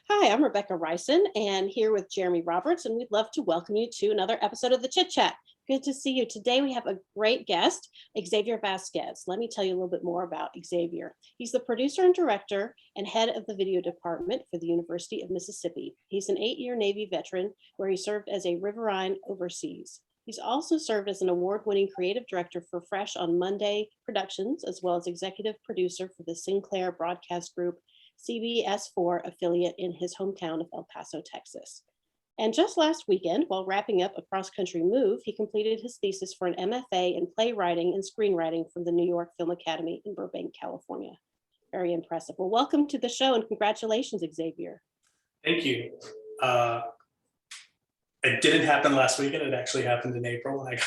Hi, I'm Rebekah Reysen and here with Jeremy Roberts, and we'd love to welcome you to another episode of the ChitChat. Good to see you. Today we have a great guest, Xavier Vasquez. Let me tell you a little bit more about Xavier. He's the producer and director and head of the video department for the University of Mississippi. He's an 8-year Navy veteran where he served as a Riverine overseas. He's also served as an award-winning creative director for Fresh on Monday Productions, as well as executive producer for the Sinclair Broadcast Group CBS4 affiliate in his hometown of El Paso, Texas. And just last weekend, while wrapping up a cross-country move, he completed his thesis for an MFA in playwriting and screenwriting from the New York Film Academy in Burbank, California. Very impressive. Well, welcome to the show and congratulations, Xavier. Thank you. It didn't happen last weekend. It actually happened in April when I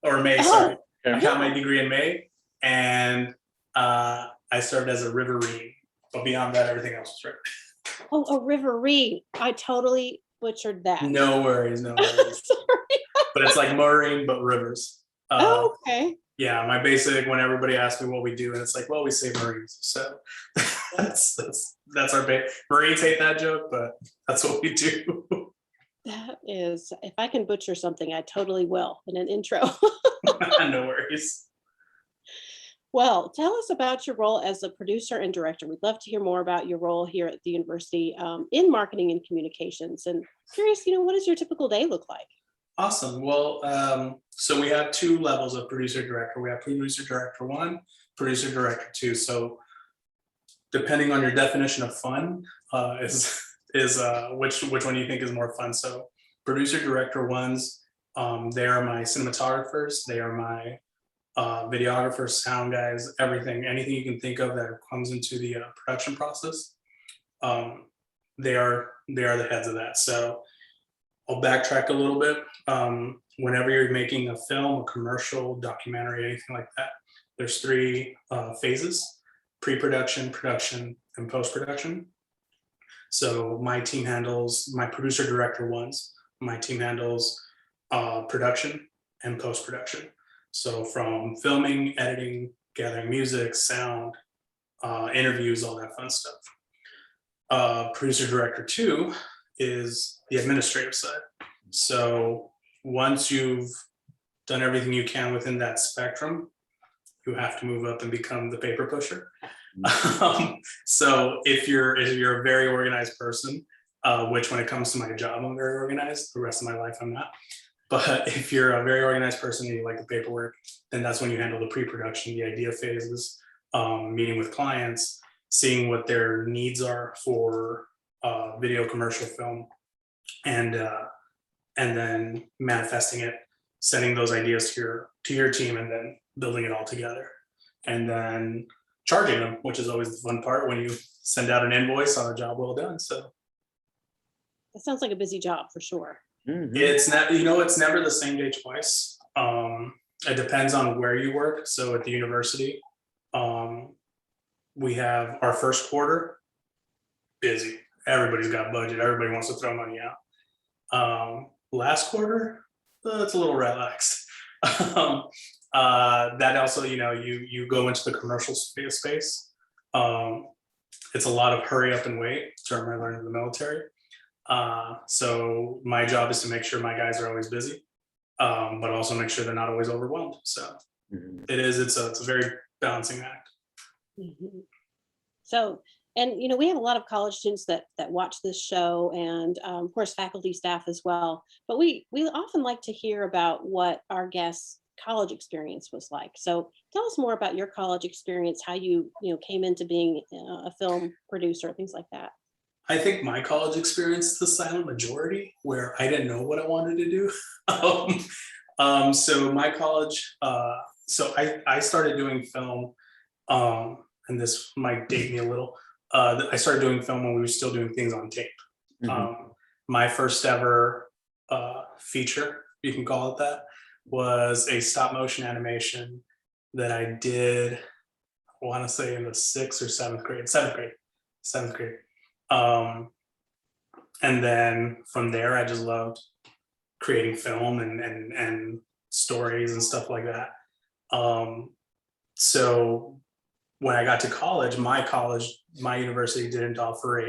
got May, sorry. I got my degree in May, and I served as a Riverine. But beyond that, everything else was right. Oh, a Riverine. I totally butchered that. No worries, no worries. Sorry. But it's like Marine, but rivers. Okay. Yeah, my basic, when everybody asks me what we do, and it's like, well, we save Marines. So that's our base. Marines hate that joke, but that's what we do. That is, if I can butcher something, I totally will in an intro. No worries. Well, tell us about your role as a producer and director. We'd love to hear more about your role here at the university in marketing and communications. And curious, what does your typical day look like? Awesome. Well, so we have two levels of producer director. We have producer director 1, producer director 2. So depending on your definition of fun, is which one you think is more fun. So producer director 1s, they are my cinematographers. They are my videographers, sound guys, anything you can think of that comes into the production process. They are the heads of that. So I'll backtrack a little bit. Whenever you're making a film, a commercial, documentary, anything like that, there's 3 phases: pre-production, production, and post-production. So my producer director 1s, my team handles production and post-production. So from filming, editing, gathering music, sound, interviews, all that fun stuff. Producer director 2 is the administrative side. So once you've done everything you can within that spectrum, you have to move up and become the paper pusher. So if you're a very organized person, which when it comes to my job, I'm very organized. The rest of my life, I'm not. But if you're a very organized person and you like the paperwork, then that's when you handle the pre-production, the idea phases, meeting with clients, seeing what their needs are for video, commercial, film, and then manifesting it, sending those ideas to your team, and then building it all together, and then charging them, which is always the fun part when you send out an invoice on a job well done. So that sounds like a busy job for sure. Mm-hmm. It's not, it's never the same day twice. It depends on where you work. So at the university, we have our first quarter busy. Everybody's got budget. Everybody wants to throw money out. Last quarter, it's a little relaxed. That also, you go into the commercial space. It's a lot of hurry up and wait, term I learned in the military. So my job is to make sure my guys are always busy, but also make sure they're not always overwhelmed. So it's a very balancing act. Mm-hmm. So, and we have a lot of college students that watch this show, and of course faculty, staff as well. But we often like to hear about what our guests' college experience was like. So tell us more about your college experience, how you came into being a film producer, things like that. I think my college experience is the silent majority, where I didn't know what I wanted to do. So my college, so I started doing film, and this might date me a little. I started doing film when we were still doing things on tape. Mm-hmm. My first ever feature, you can call it that, was a stop motion animation that I did, I want to say in the 6th or 7th grade, 7th grade. And then from there, I just loved creating film and stories and stuff like that. So when I got to college, my university didn't offer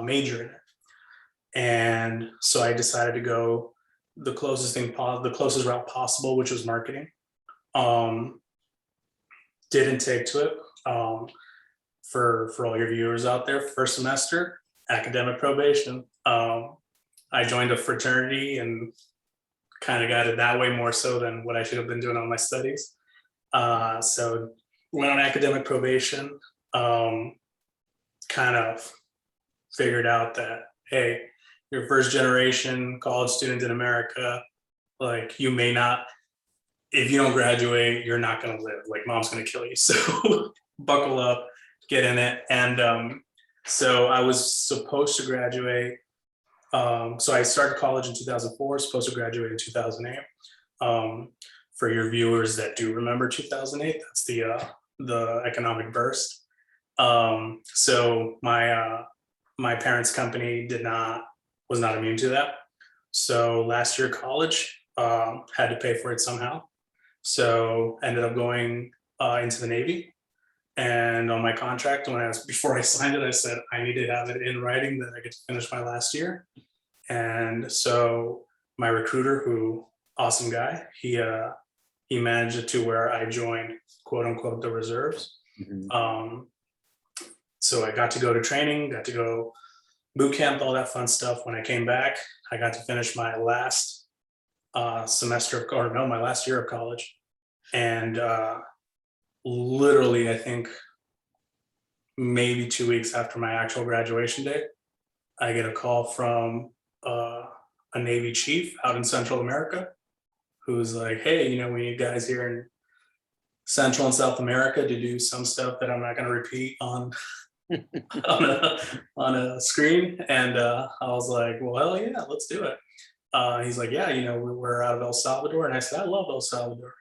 major in it. And so I decided to go the closest route possible, which was marketing. Didn't take to it. For all your viewers out there, first semester, academic probation. I joined a fraternity and kind of got it that way more so than what I should have been doing on my studies. So went on academic probation, kind of figured out that, hey, you're first generation college student in America, like you may not, if you don't graduate, you're not going to live, like mom's going to kill you. So buckle up, get in it. And so I was supposed to graduate. So I started college in 2004, supposed to graduate in 2008. For your viewers that do remember 2008, that's the economic burst. So my parents' company was not immune to that. So last year college, had to pay for it somehow. So ended up going into the Navy. And on my contract, before I signed it, I said I need to have it in writing that I get to finish my last year. And so my recruiter, awesome guy, he managed it to where I joined, quote unquote, the reserves. Mm-hmm. So I got to go to training, got to go boot camp, all that fun stuff. When I came back, I got to finish my last my last year of college. And literally, I think maybe 2 weeks after my actual graduation day, I get a call from a Navy chief out in Central America who's like, hey, we need guys here in Central and South America to do some stuff that I'm not going to repeat on on a screen. And I was like, well, hell yeah, let's do it. He's like, yeah, we're out of El Salvador. And I said, I love El Salvador.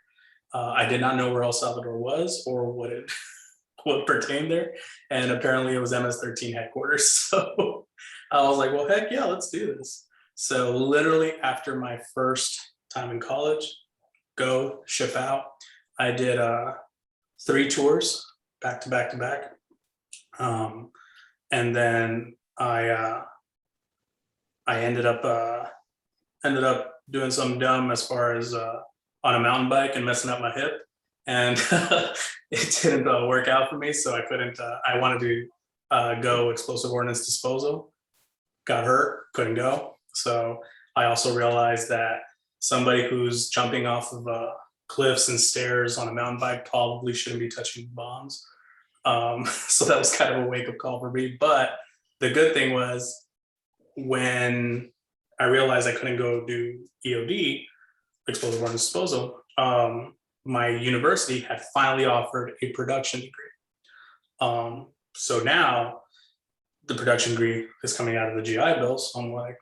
I did not know where El Salvador was or what pertained there. And apparently it was MS-13 headquarters. So I was like, well, heck yeah, let's do this. So literally after my first time in college, go ship out, I did 3 tours back to back to back. And then I ended up doing something dumb as far as on a mountain bike and messing up my hip, and it didn't work out for me. So I couldn't. I wanted to go explosive ordnance disposal. Got hurt, couldn't go. So I also realized that somebody who's jumping off of cliffs and stairs on a mountain bike probably shouldn't be touching bombs. So that was kind of a wake-up call for me. But the good thing was when I realized I couldn't go do EOD, explosive ordnance disposal, my university had finally offered a production degree. So now the production degree is coming out of the GI Bill. So I'm like,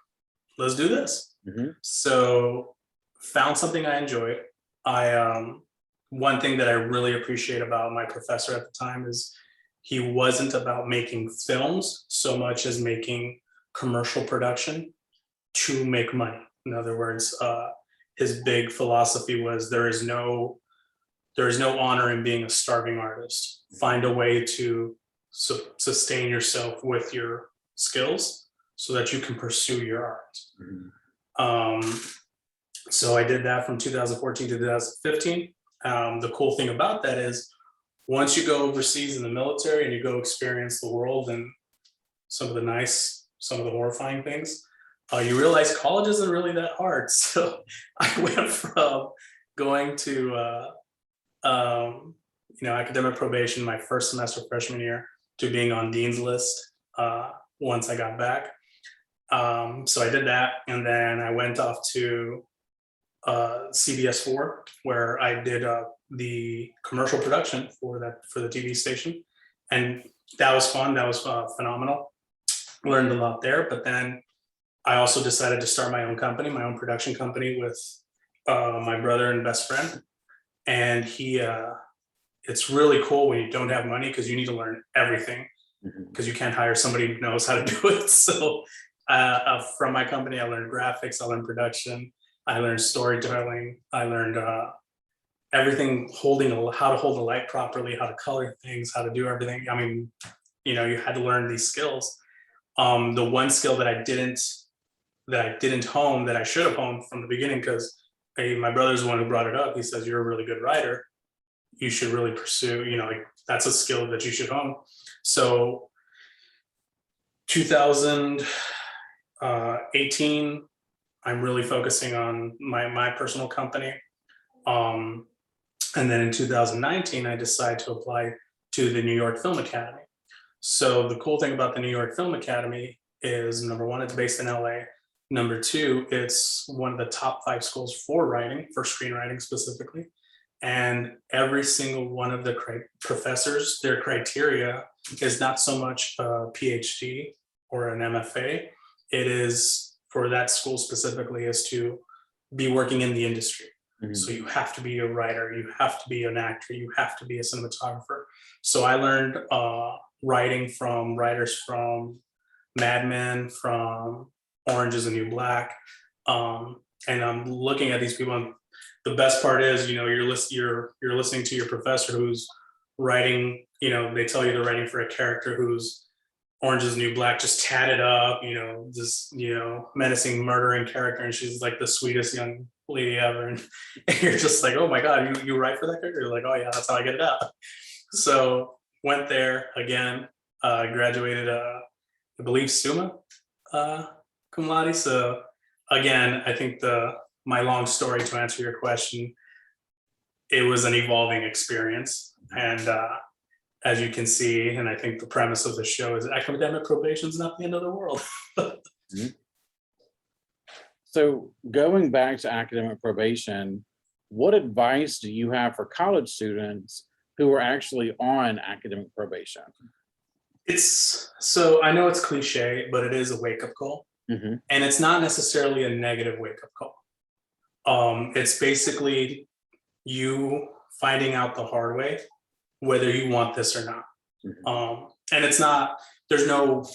let's do this. Mm-hmm. So found something I enjoyed. One thing that I really appreciate about my professor at the time is he wasn't about making films so much as making commercial production to make money. In other words, his big philosophy was there is no honor in being a starving artist. Find a way to sustain yourself with your skills so that you can pursue your art. Mm-hmm. So I did that from 2014 to 2015. The cool thing about that is once you go overseas in the military and you go experience the world and some of the horrifying things, you realize college isn't really that hard. So I went from going to academic probation my first semester freshman year to being on Dean's list once I got back. So I did that, and then I went off to CBS 4, where I did the commercial production for the TV station, and that was fun. That was phenomenal. Learned a lot there, but then I also decided to start my own company, my own production company with my brother and best friend. And it's really cool when you don't have money because you need to learn everything because you can't hire somebody who knows how to do it. So from my company, I learned graphics, I learned production, I learned storytelling, I learned everything, how to hold the light properly, how to color things, how to do everything. I mean, you had to learn these skills. The one skill that I didn't hone, that I should have honed from the beginning, because my brother's the one who brought it up. He says, you're a really good writer. You should really pursue, like that's a skill that you should hone. So 2018, I'm really focusing on my personal company. And then in 2019, I decided to apply to the New York Film Academy. So the cool thing about the New York Film Academy is, number one, it's based in LA. Number two, it's one of the top 5 schools for writing, for screenwriting specifically. And every single one of the professors, their criteria is not so much a PhD or an MFA. It is, for that school specifically, is to be working in the industry. Mm-hmm. So you have to be a writer, you have to be an actor, you have to be a cinematographer. So I learned writing from writers from Mad Men, from Orange is the New Black. And I'm looking at these people, and the best part is, you're listening to your professor who's writing, they tell you they're writing for a character who's Orange is the New Black, just tatted up, just, menacing, murdering character. And she's like the sweetest young lady ever. And you're just like, oh my God, you write for that character? You're like, oh yeah, that's how I get it out. So went there again, graduated, I believe summa cum laude. So again, I think my long story, to answer your question, it was an evolving experience. And as you can see, and I think the premise of the show is, academic probation is not the end of the world. Mm-hmm. So going back to academic probation, what advice do you have for college students who are actually on academic probation? So I know it's cliche, but it is a wake-up call. Mm-hmm. And it's not necessarily a negative wake-up call. It's basically you finding out the hard way whether you want this or not. Mm-hmm. And there's no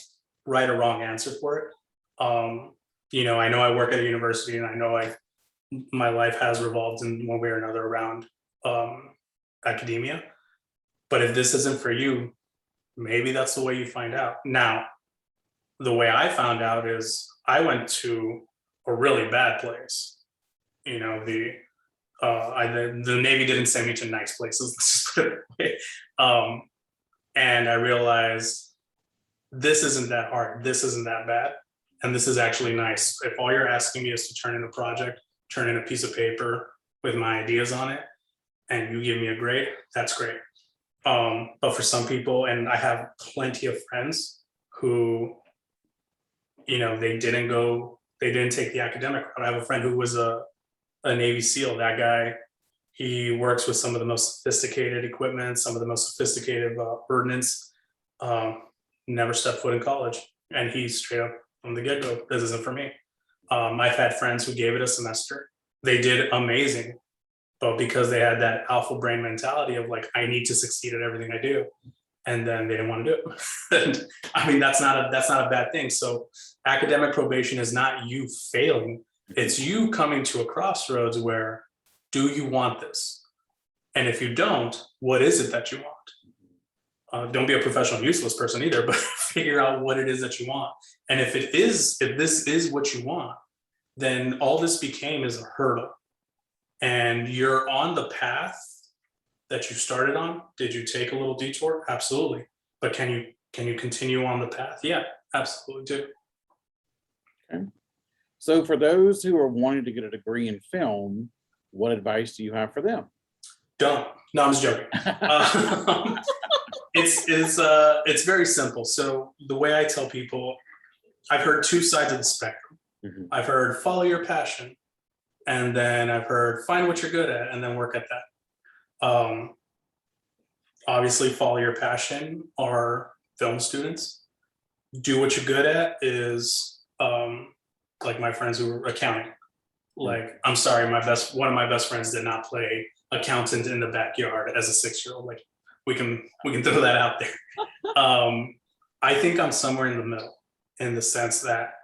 right or wrong answer for it. I know I work at a university, and I know my life has revolved in one way or another around academia. But if this isn't for you, maybe that's the way you find out. Now, the way I found out is I went to a really bad place. The Navy didn't send me to nice places, let's just put it that way. And I realized this isn't that hard, this isn't that bad, and this is actually nice. If all you're asking me is to turn in a project, turn in a piece of paper with my ideas on it, and you give me a grade, that's great. But for some people, and I have plenty of friends who, they didn't take the academic route. I have a friend who was a Navy SEAL. That guy, he works with some of the most sophisticated equipment, some of the most sophisticated ordnance, never stepped foot in college. And he's straight up from the get-go, this isn't for me. I've had friends who gave it a semester. They did amazing, but because they had that alpha brain mentality of like, I need to succeed at everything I do, and then they didn't want to do it. And I mean, that's not a bad thing. So academic probation is not you failing. It's you coming to a crossroads where, do you want this? And if you don't, what is it that you want? Don't be a professional useless person either, but figure out what it is that you want. And if this is what you want, then all this became is a hurdle. And you're on the path that you started on. Did you take a little detour? Absolutely. But can you continue on the path? Yeah, absolutely too. Okay. So for those who are wanting to get a degree in film, what advice do you have for them? Don't. No, I'm just joking. It's very simple. So the way I tell people, I've heard 2 sides of the spectrum. Mm-hmm. I've heard follow your passion, and then I've heard find what you're good at and then work at that. Obviously, follow your passion are film students. Do what you're good at is like my friends who were accounting. Like, I'm sorry, one of my best friends did not play accountant in the backyard as a 6-year-old. Like, we can throw that out there. I think I'm somewhere in the middle, in the sense that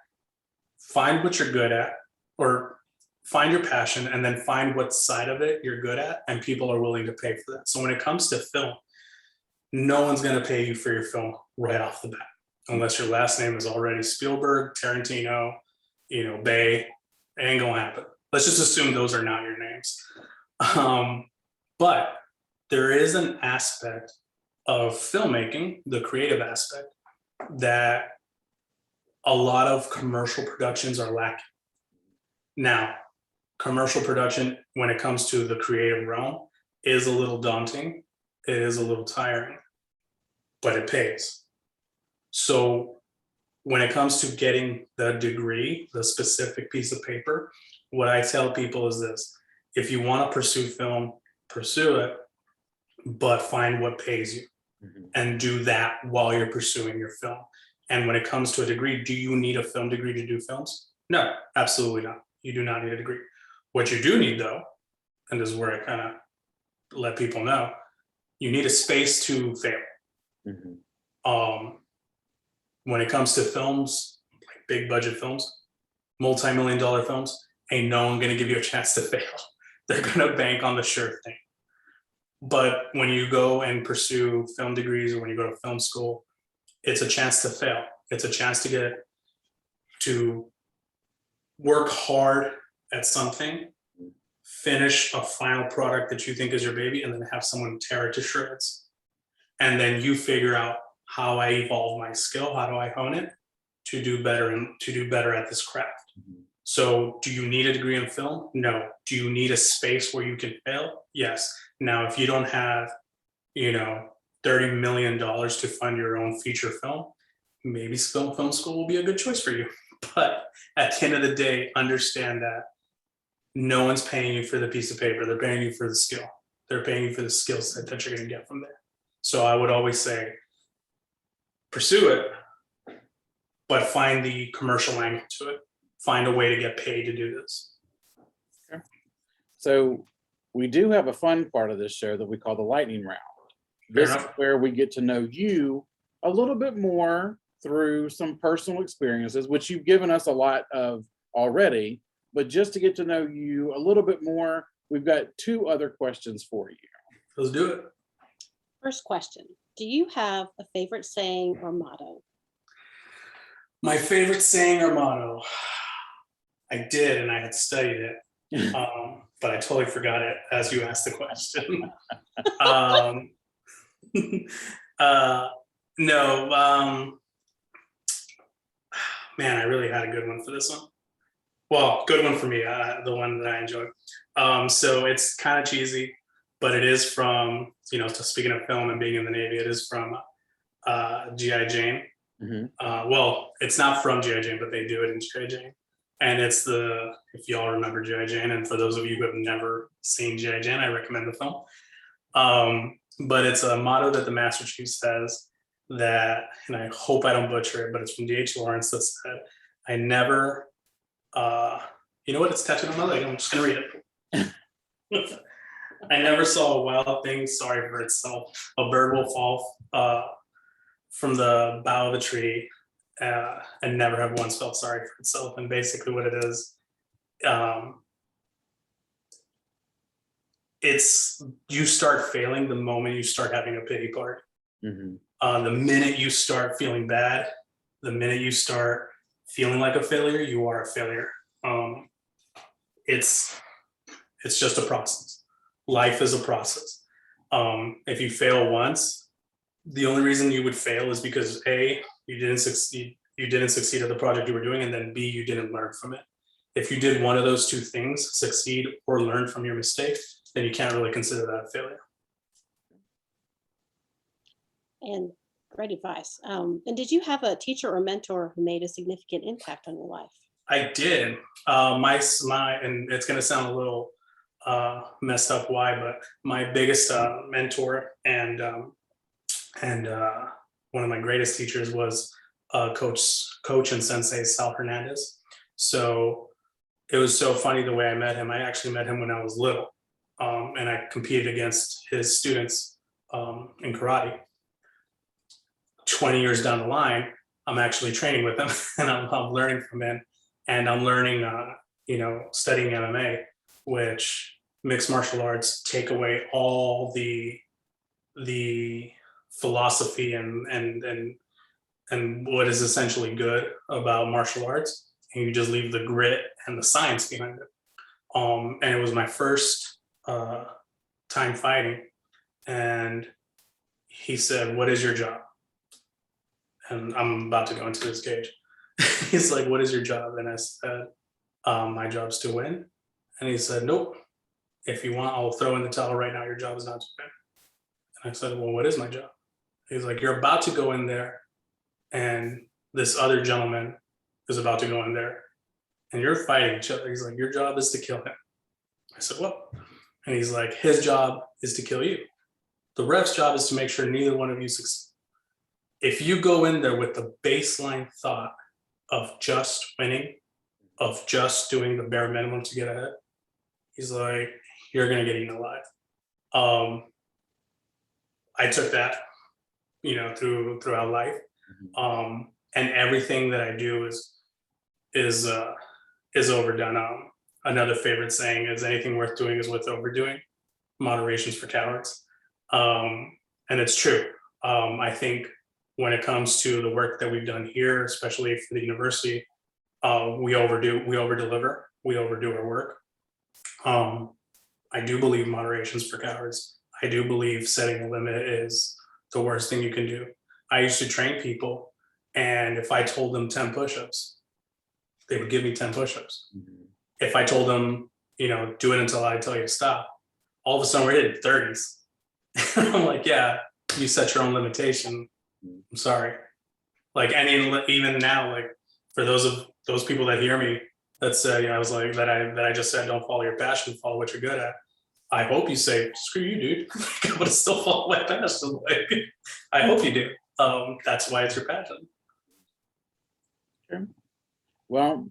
find what you're good at, or find your passion, and then find what side of it you're good at, and people are willing to pay for that. So when it comes to film, no one's going to pay you for your film right off the bat. unless your last name is already Spielberg, Tarantino, Bay, ain't gonna happen. Let's just assume those are not your names. But there is an aspect of filmmaking, the creative aspect, that a lot of commercial productions are lacking. Now, commercial production, when it comes to the creative realm, is a little daunting. It is a little tiring, but it pays. So when it comes to getting the degree, the specific piece of paper, what I tell people is this: if you want to pursue film, pursue it, but find what pays you and do that while you're pursuing your film. And when it comes to a degree, do you need a film degree to do films? No, absolutely not. You do not need a degree. What you do need, though, and this is where I kind of let people know, you need a space to fail. When it comes to films, like big budget films, multi-million-dollar films, ain't no one gonna give you a chance to fail. They're gonna bank on the sure thing. But when you go and pursue film degrees, or when you go to film school, it's a chance to fail. It's a chance to get to work hard at something, finish a final product that you think is your baby, and then have someone tear it to shreds. And then you figure out, how I evolve my skill, how do I hone it to do better and to do better at this craft. So do you need a degree in film? No. Do you need a space where you can fail? Yes. Now, if you don't have, $30 million to fund your own feature film, maybe film school will be a good choice for you. But at the end of the day, understand that no one's paying you for the piece of paper. They're paying you for the skill. They're paying you for the skill set that you're going to get from there. So I would always say, pursue it, but find the commercial angle to it. Find a way to get paid to do this. Okay. So we do have a fun part of this show that we call the lightning round. This is where we get to know you a little bit more through some personal experiences, which you've given us a lot of already. But just to get to know you a little bit more, we've got 2 other questions for you. Let's do it. First question. Do you have a favorite saying or motto? My favorite saying or motto, I did, and I had studied it, but I totally forgot it as you asked the question. Man, I really had a good one for this one. Well, good one for me, the one that I enjoy. So it's kind of cheesy, but it is from, speaking of film and being in the Navy, it is from G.I. Jane. Well, it's not from G.I. Jane, but they do it in G.I. Jane. And it's if y'all remember G.I. Jane, and for those of you who have never seen G.I. Jane, I recommend the film. But it's a motto that the Master Chief says that, and I hope I don't butcher it, but it's from D.H. Lawrence that said, I never, you know what, it's tattooed on my leg, I'm just gonna read it. I never saw a wild thing sorry for itself. A bird will fall from the bough of the tree and never have once felt sorry for itself. And basically what it is, it's you start failing the moment you start having a pity party. The minute you start feeling bad, the minute you start feeling like a failure, you are a failure. It's just a process. Life is a process. If you fail once, the only reason you would fail is because A, you didn't succeed at the project you were doing, and then B, you didn't learn from it. If you did one of those 2 things, succeed or learn from your mistake, then you can't really consider that a failure. And great advice. And did you have a teacher or mentor who made a significant impact on your life? I did. My and it's going to sound a little messed up why, but my biggest mentor and one of my greatest teachers was coach and sensei Sal Hernandez. So it was so funny the way I met him. I actually met him when I was little, and I competed against his students in karate. 20 years down the line, I'm actually training with him, and I'm learning from him, and I'm learning, studying MMA, which mixed martial arts take away all the philosophy and and what is essentially good about martial arts, and you just leave the grit and the science behind it. And it was my first time fighting, and he said, "What is your job?" And I'm about to go into this cage. He's like, "What is your job?" And I said, "My job's to win." And he said, "Nope. If you want, I'll throw in the towel right now. Your job is not to win." And I said, "Well, what is my job?" He's like, "You're about to go in there, and this other gentleman is about to go in there, and you're fighting each other." He's like, "Your job is to kill him." I said, "What?" And he's like, "His job is to kill you. The ref's job is to make sure neither one of you succeed. If you go in there with the baseline thought of just winning, of just doing the bare minimum to get ahead," he's like, "you're gonna get eaten alive." I took that, throughout life, and everything that I do is overdone. Another favorite saying is, "Anything worth doing is worth overdoing. Moderation's for cowards," and it's true. I think when it comes to the work that we've done here, especially for the university, we over deliver, we overdo our work. I do believe moderation's for cowards. I do believe setting a limit is the worst thing you can do. I used to train people, and if I told them 10 push-ups, they would give me 10 push-ups. If I told them, do it until I tell you to stop, all of a sudden we're hitting 30s. I'm like, yeah, you set your own limitation. I'm sorry. Like, and even now, like, for those people that hear me that say, I was like, that I just said, don't follow your passion, follow what you're good at. I hope you say, screw you, dude. I'm gonna still follow my passion. Like, I hope you do. That's why it's your passion. Okay. Well,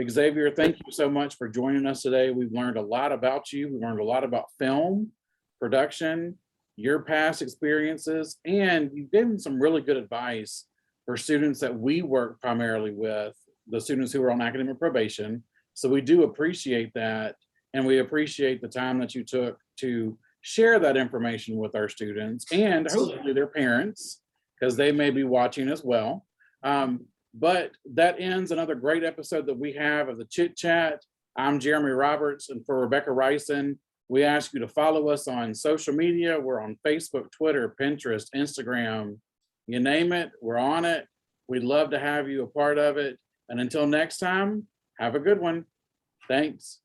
Xavier, thank you so much for joining us today. We've learned a lot about you. We learned a lot about film, production, your past experiences, and you've given some really good advice for students that we work primarily with, the students who are on academic probation. So we do appreciate that. And we appreciate the time that you took to share that information with our students and hopefully their parents, because they may be watching as well. But that ends another great episode that we have of the Chit Chat. I'm Jeremy Roberts, and for Rebekah Reysen, we ask you to follow us on social media. We're on Facebook, Twitter, Pinterest, Instagram, you name it, we're on it. We'd love to have you a part of it. And until next time, have a good one. Thanks.